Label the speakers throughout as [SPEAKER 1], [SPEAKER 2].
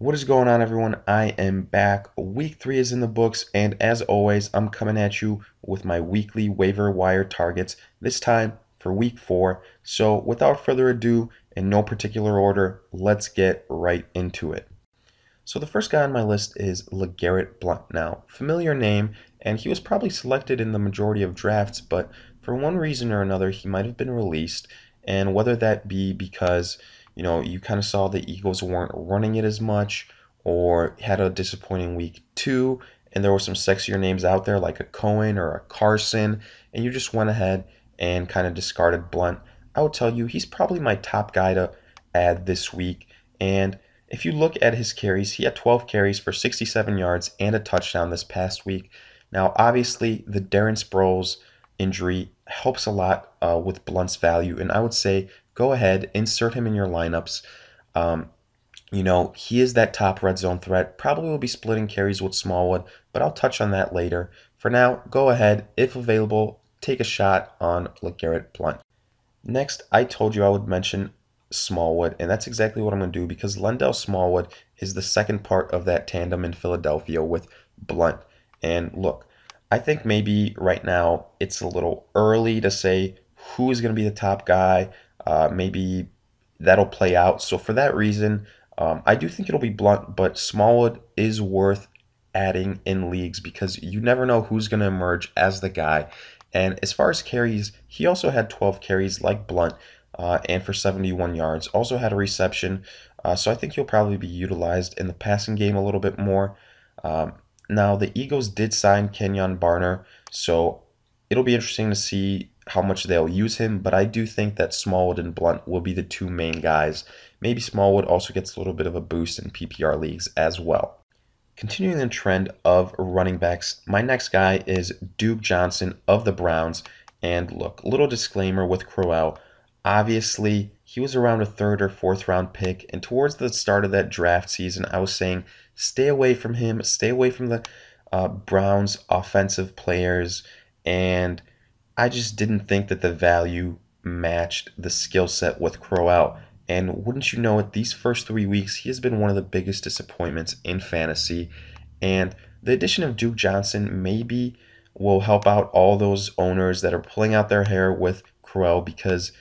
[SPEAKER 1] What is going on, everyone? I am back. Week 3 is in the books, and as always, I'm coming at you with my weekly waiver wire targets, this time for week 4. So, without further ado, in no particular order, let's get right into it. So, the first guy on my list is Blount. Now, familiar name, and he was probably selected in the majority of drafts, but for one reason or another, he might have been released, and whether that be because you kind of saw the Eagles weren't running it as much, or had a disappointing week 2, and there were some sexier names out there like a Cohen or a Carson, and you just went ahead and kind of discarded Blount. I would tell you he's probably my top guy to add this week, and if you look at his carries, he had 12 carries for 67 yards and a touchdown this past week. Now, obviously, the Darren Sproles injury helps a lot with Blount's value, and I would say go ahead, insert him in your lineups. Um, he is that top red zone threat. Probably will be splitting carries with Smallwood, but I'll touch on that later. For now, go ahead, if available, take a shot on Blount. Next, I told you I would mention Smallwood, and that's exactly what I'm going to do because Lendell Smallwood is the second part of that tandem in Philadelphia with Blount. And look, I think maybe right now it's a little early to say who is going to be the top guy. Maybe that'll play out. So for that reason, I do think it'll be Blount, but Smallwood is worth adding in leagues because you never know who's going to emerge as the guy. And as far as carries, he also had 12 carries like Blount and for 71 yards. Also had a reception, so I think he'll probably be utilized in the passing game a little bit more. Now, the Eagles did sign Kenyon Barner, so it'll be interesting to see how much they'll use him, but I do think that Smallwood and Blount will be the two main guys. Maybe Smallwood also gets a little bit of a boost in PPR leagues as well. Continuing the trend of running backs, my next guy is Duke Johnson of the Browns. And look, little disclaimer with Crowell. Obviously, he was around a third or fourth round pick, and towards the start of that draft season, I was saying stay away from him, stay away from the Browns' offensive players, and I just didn't think that the value matched the skill set with Crowell. And wouldn't you know it, these first 3 weeks, he has been one of the biggest disappointments in fantasy. And the addition of Duke Johnson maybe will help out all those owners that are pulling out their hair with Crowell because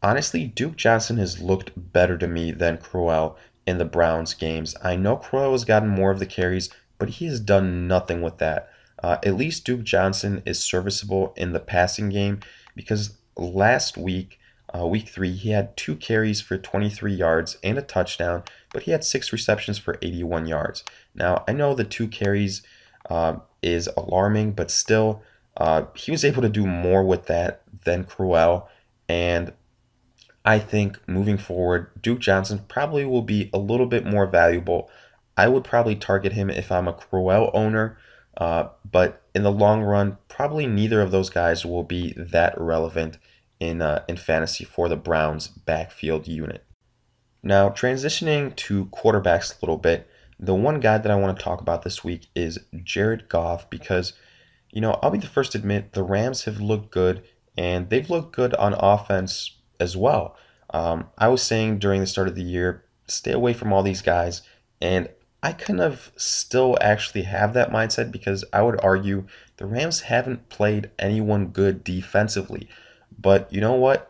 [SPEAKER 1] honestly, Duke Johnson has looked better to me than Crowell in the Browns games. I know Crowell has gotten more of the carries, but he has done nothing with that. At least Duke Johnson is serviceable in the passing game because last week, week 3, he had 2 carries for 23 yards and a touchdown, but he had 6 receptions for 81 yards. Now, I know the 2 carries is alarming, but still, he was able to do more with that than Crowell, and I think moving forward, Duke Johnson probably will be a little bit more valuable. I would probably target him if I'm a Crowell owner, but in the long run, probably neither of those guys will be that relevant in fantasy for the Browns' backfield unit. Now, transitioning to quarterbacks a little bit, the one guy that I want to talk about this week is Jared Goff because, I'll be the first to admit the Rams have looked good and they've looked good on offense as well. I was saying during the start of the year, stay away from all these guys, and I kind of still actually have that mindset because I would argue the Rams haven't played anyone good defensively. But you know what?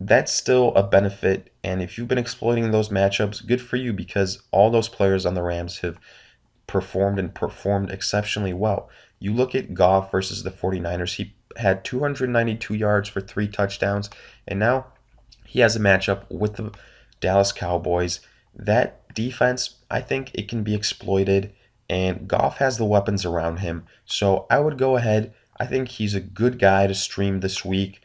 [SPEAKER 1] That's still a benefit, and if you've been exploiting those matchups, good for you because all those players on the Rams have performed exceptionally well. You look at Goff versus the 49ers, he had 292 yards for 3 touchdowns, and now he has a matchup with the Dallas Cowboys. That defense, I think it can be exploited, and Goff has the weapons around him. So I would go ahead. I think he's a good guy to stream this week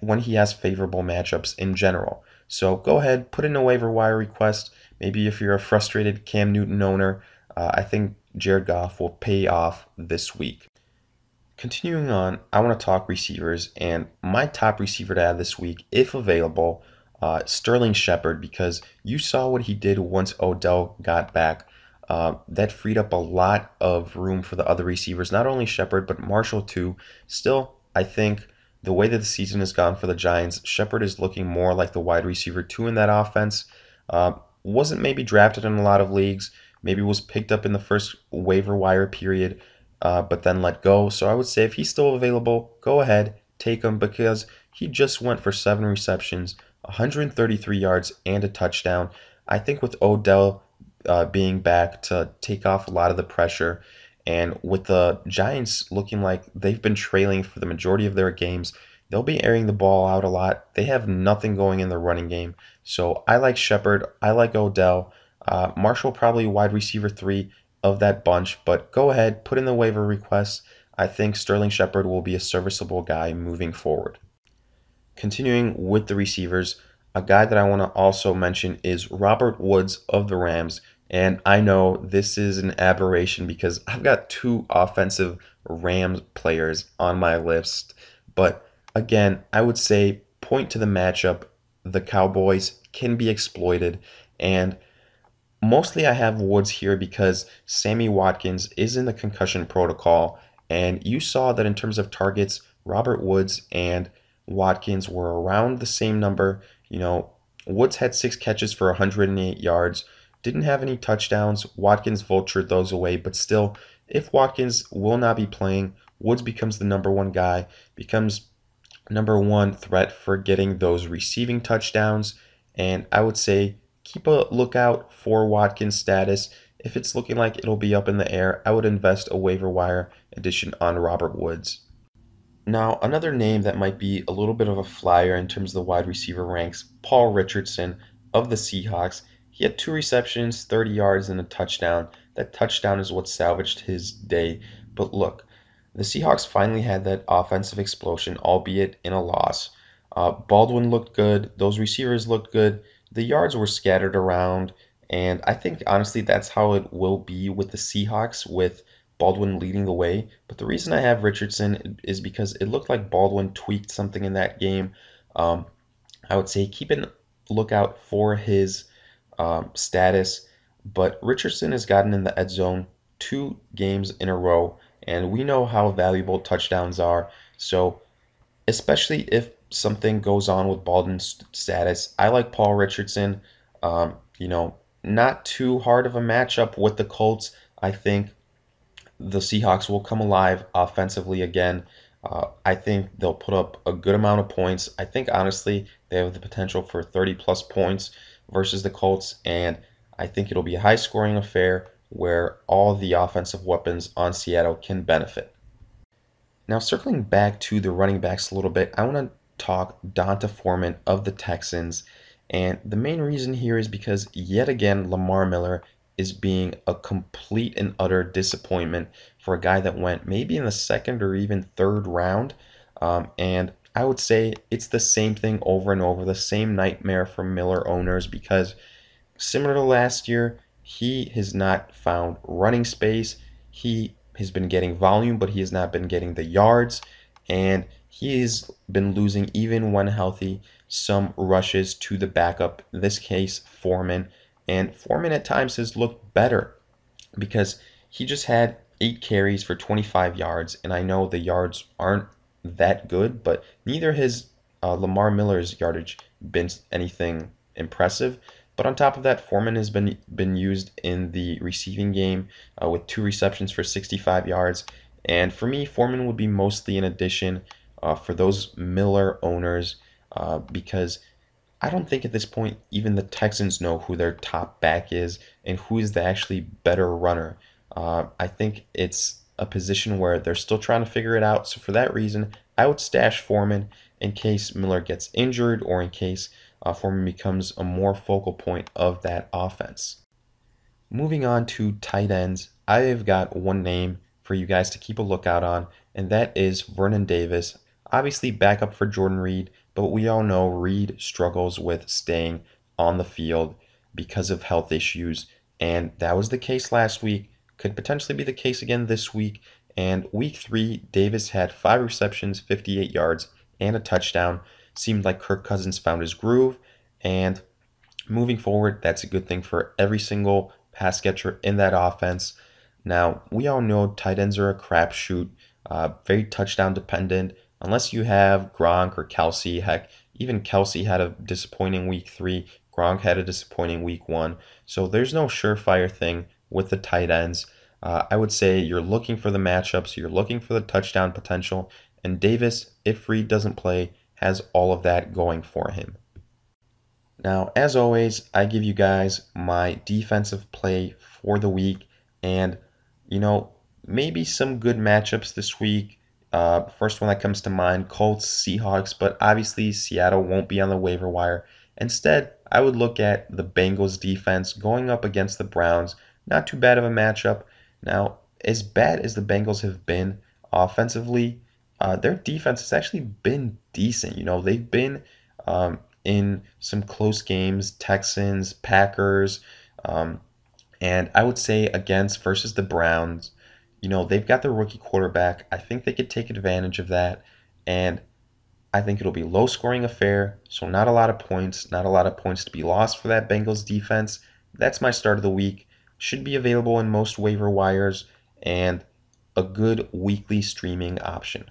[SPEAKER 1] when he has favorable matchups in general. So go ahead, put in a waiver wire request. Maybe if you're a frustrated Cam Newton owner, I think Jared Goff will pay off this week. Continuing on, I want to talk receivers, and my top receiver to add this week, if available, Sterling Shepard, because you saw what he did once Odell got back. That freed up a lot of room for the other receivers, not only Shepard, but Marshall too. Still, I think the way that the season has gone for the Giants, Shepard is looking more like the wide receiver 2 in that offense. wasn't maybe drafted in a lot of leagues, maybe was picked up in the first waiver wire period, but then let go. So I would say if he's still available, go ahead, take him because he just went for 7 receptions, 133 yards, and a touchdown. I think with Odell being back to take off a lot of the pressure, and with the Giants looking like they've been trailing for the majority of their games, they'll be airing the ball out a lot. They have nothing going in the running game. So I like Shepard. I like Odell. Marshall probably wide receiver 3 of that bunch, but go ahead, put in the waiver requests. I think Sterling Shepard will be a serviceable guy moving forward. Continuing with the receivers, a guy that I want to also mention is Robert Woods of the Rams. And I know this is an aberration because I've got 2 offensive Rams players on my list. But again, I would say point to the matchup. The Cowboys can be exploited. And mostly I have Woods here because Sammy Watkins is in the concussion protocol. And you saw that in terms of targets, Robert Woods and Watkins were around the same number. Woods had 6 catches for 108 yards, didn't have any touchdowns. Watkins vultured those away, but still, if Watkins will not be playing, Woods becomes the number 1 guy, becomes number 1 threat for getting those receiving touchdowns. And I would say keep a lookout for Watkins' status. If it's looking like it'll be up in the air, I would invest a waiver wire addition on Robert Woods. Now, another name that might be a little bit of a flyer in terms of the wide receiver ranks, Paul Richardson of the Seahawks. He had 2 receptions, 30 yards, and a touchdown. That touchdown is what salvaged his day. But look, the Seahawks finally had that offensive explosion, albeit in a loss. Baldwin looked good. Those receivers looked good. The yards were scattered around. And I think, honestly, that's how it will be with the Seahawks, with Baldwin leading the way. But the reason I have Richardson is because it looked like Baldwin tweaked something in that game. I would say keep a lookout for his status. But Richardson has gotten in the end zone 2 games in a row, and we know how valuable touchdowns are. So especially if something goes on with Baldwin's status, I like Paul Richardson. Not too hard of a matchup with the Colts. I think the Seahawks will come alive offensively again. I think they'll put up a good amount of points. I think, honestly, they have the potential for 30-plus points versus the Colts, and I think it'll be a high-scoring affair where all the offensive weapons on Seattle can benefit. Now, circling back to the running backs a little bit, I want to talk Donta Foreman of the Texans. And the main reason here is because, yet again, Lamar Miller is being a complete and utter disappointment for a guy that went maybe in the 2nd or even 3rd round. And I would say it's the same thing over and over, the same nightmare for Miller owners, because similar to last year, he has not found running space. He has been getting volume, but he has not been getting the yards. And he has been losing, even when healthy, some rushes to the backup, in this case, Foreman. And Foreman at times has looked better because he just had 8 carries for 25 yards. And I know the yards aren't that good, but neither has Lamar Miller's yardage been anything impressive. But on top of that, Foreman has been used in the receiving game with 2 receptions for 65 yards. And for me, Foreman would be mostly an addition for those Miller owners because I don't think at this point even the Texans know who their top back is and who is the actually better runner. I think it's a position where they're still trying to figure it out. So for that reason, I would stash Foreman in case Miller gets injured or in case Foreman becomes a more focal point of that offense. Moving on to tight ends, I've got one name for you guys to keep a lookout on, and that is Vernon Davis. Obviously backup for Jordan Reed, but we all know Reed struggles with staying on the field because of health issues, and that was the case last week. Could potentially be the case again this week. And week 3, Davis had 5 receptions, 58 yards, and a touchdown. Seemed like Kirk Cousins found his groove, and moving forward, that's a good thing for every single pass catcher in that offense. Now, we all know tight ends are a crapshoot, very touchdown dependent. Unless you have Gronk or Kelsey, heck, even Kelsey had a disappointing week 3. Gronk had a disappointing week 1. So there's no surefire thing with the tight ends. I would say you're looking for the matchups, you're looking for the touchdown potential, and Davis, if Reed doesn't play, has all of that going for him. Now, as always, I give you guys my defensive play for the week, and you know, maybe some good matchups this week. First one that comes to mind, Colts, Seahawks, but obviously Seattle won't be on the waiver wire. Instead, I would look at the Bengals defense going up against the Browns. Not too bad of a matchup. Now, as bad as the Bengals have been offensively, their defense has actually been decent. They've been in some close games, Texans, Packers, and I would say against versus the Browns, they've got their rookie quarterback. I think they could take advantage of that, and I think it'll be low scoring affair, so not a lot of points, not a lot of points to be lost for that Bengals defense. That's my start of the week. Should be available in most waiver wires and a good weekly streaming option.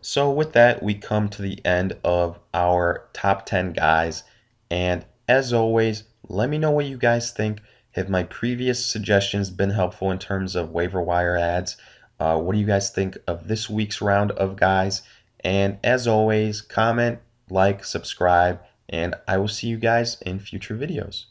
[SPEAKER 1] So with that, we come to the end of our top 10 guys. And as always, let me know what you guys think. Have my previous suggestions been helpful in terms of waiver wire ads? What do you guys think of this week's round of guys? And as always, comment, like, subscribe, and I will see you guys in future videos.